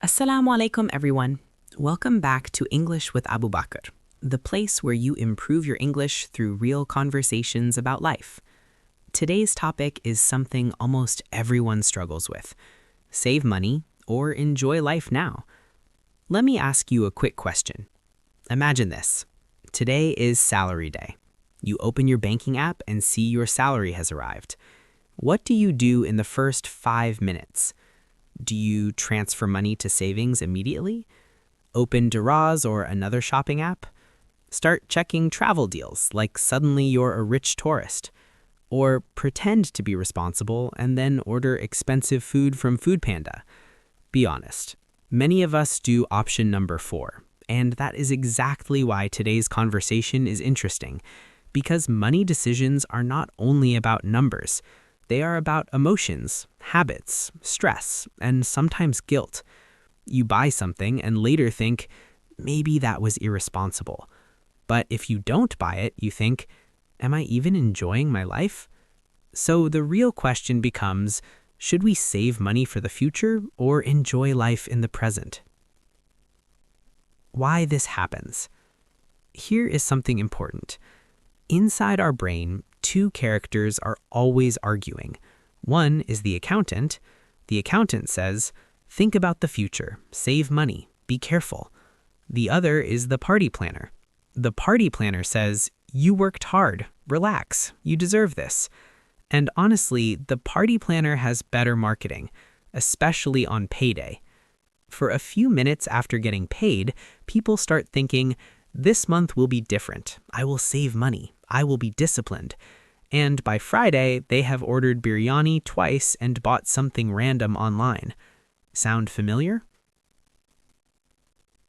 Assalamu alaikum, everyone. Welcome back to English with Abubakr, the place where you improve your English through real conversations about life. Today's topic is something almost everyone struggles with: save money or enjoy life now. Let me ask you a quick question. Imagine this. Today is salary day. You open your banking app and see your salary has arrived. What do you do in the first 5 minutes? Do you transfer money to savings immediately? Open Daraz or another shopping app? Start checking travel deals like suddenly you're a rich tourist? Or pretend to be responsible and then order expensive food from Foodpanda? Be honest. Many of us do option number 4, and that is exactly why today's conversation is interesting, because money decisions are not only about numbers. They are about emotions, habits, stress, and sometimes guilt. You buy something and later think, maybe that was irresponsible. But if you don't buy it, you think, am I even enjoying my life? So the real question becomes, should we save money for the future or enjoy life in the present? Why this happens? Here is something important. Inside our brain, two characters are always arguing. One is the accountant. The accountant says, think about the future, save money, be careful. The other is the party planner. The party planner says, you worked hard, relax, you deserve this. And honestly, the party planner has better marketing, especially on payday. For a few minutes after getting paid, people start thinking, this month will be different. I will save money. I will be disciplined. And by Friday, they have ordered biryani twice and bought something random online. Sound familiar?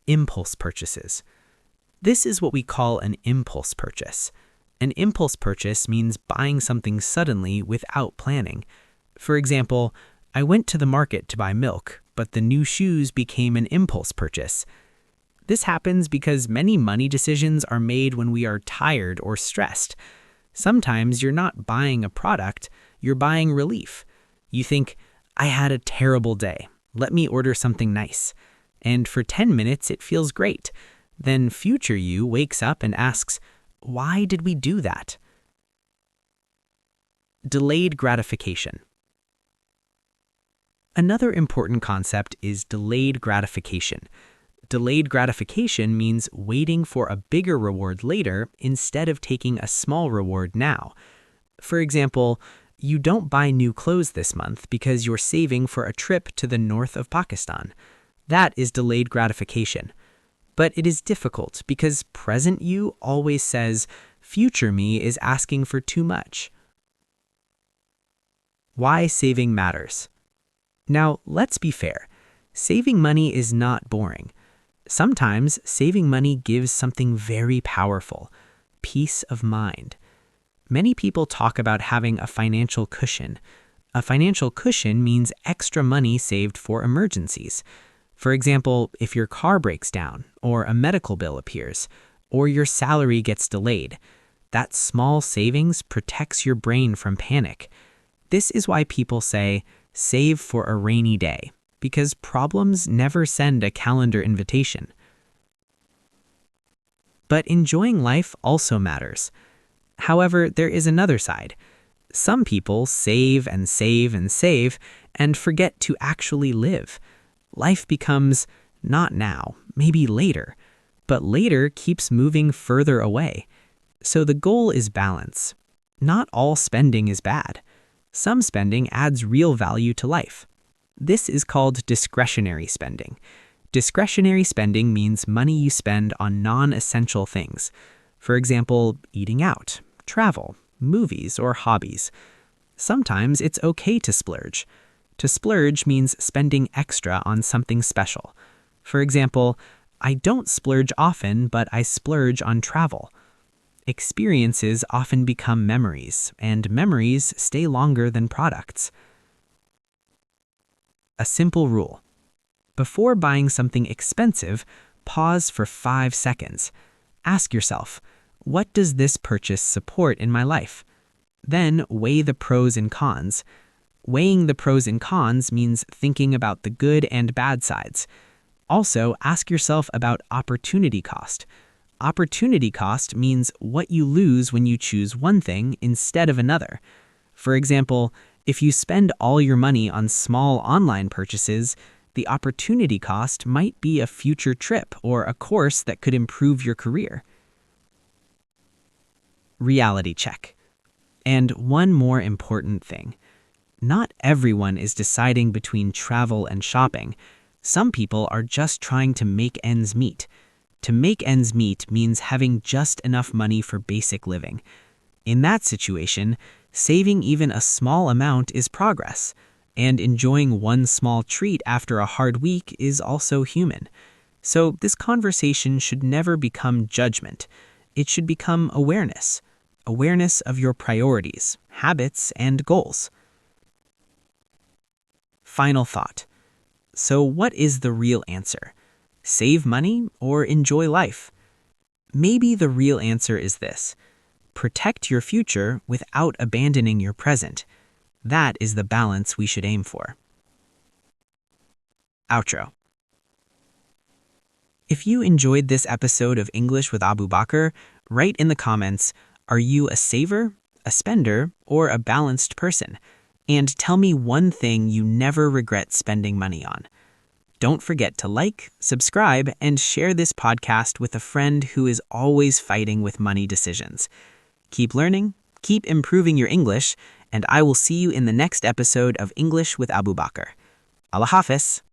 Impulse purchases. This is what we call an impulse purchase. An impulse purchase means buying something suddenly without planning. For example, I went to the market to buy milk, but the new shoes became an impulse purchase. This happens because many money decisions are made when we are tired or stressed. Sometimes you're not buying a product, you're buying relief. You think, I had a terrible day. Let me order something nice. And for 10 minutes, it feels great. Then future you wakes up and asks, why did we do that? Delayed gratification. Another important concept is delayed gratification. Delayed gratification means waiting for a bigger reward later instead of taking a small reward now. For example, you don't buy new clothes this month because you're saving for a trip to the north of Pakistan. That is delayed gratification. But it is difficult because present you always says, future me is asking for too much. Why saving matters. Now, let's be fair. Saving money is not boring. Sometimes saving money gives something very powerful: peace of mind. Many people talk about having a financial cushion. A financial cushion means extra money saved for emergencies. For example, if your car breaks down, or a medical bill appears, or your salary gets delayed, that small savings protects your brain from panic. This is why people say, save for a rainy day, because problems never send a calendar invitation. But enjoying life also matters. However, there is another side. Some people save and save and save and forget to actually live. Life becomes, not now, maybe later, but later keeps moving further away. So the goal is balance. Not all spending is bad. Some spending adds real value to life. This is called discretionary spending. Discretionary spending means money you spend on non-essential things. For example, eating out, travel, movies, or hobbies. Sometimes it's okay to splurge. To splurge means spending extra on something special. For example, I don't splurge often, but I splurge on travel. Experiences often become memories, and memories stay longer than products. A simple rule. Before buying something expensive, pause for 5 seconds. Ask yourself, what does this purchase support in my life? Then weigh the pros and cons. Weighing the pros and cons means thinking about the good and bad sides. Also, ask yourself about opportunity cost. Opportunity cost means what you lose when you choose one thing instead of another. For example, if you spend all your money on small online purchases, the opportunity cost might be a future trip or a course that could improve your career. Reality check. And one more important thing. Not everyone is deciding between travel and shopping. Some people are just trying to make ends meet. To make ends meet means having just enough money for basic living. In that situation, saving even a small amount is progress, and enjoying one small treat after a hard week is also human. So this conversation should never become judgment. It should become awareness. Awareness of your priorities, habits, and goals. Final thought. So what is the real answer? Save money or enjoy life? Maybe the real answer is this. Protect your future without abandoning your present. That is the balance we should aim for. Outro. If you enjoyed this episode of English with Abubakr, write in the comments, are you a saver, a spender, or a balanced person? And tell me one thing you never regret spending money on. Don't forget to like, subscribe, and share this podcast with a friend who is always fighting with money decisions. Keep learning, keep improving your English, and I will see you in the next episode of English with Abubakr. Allah Hafiz.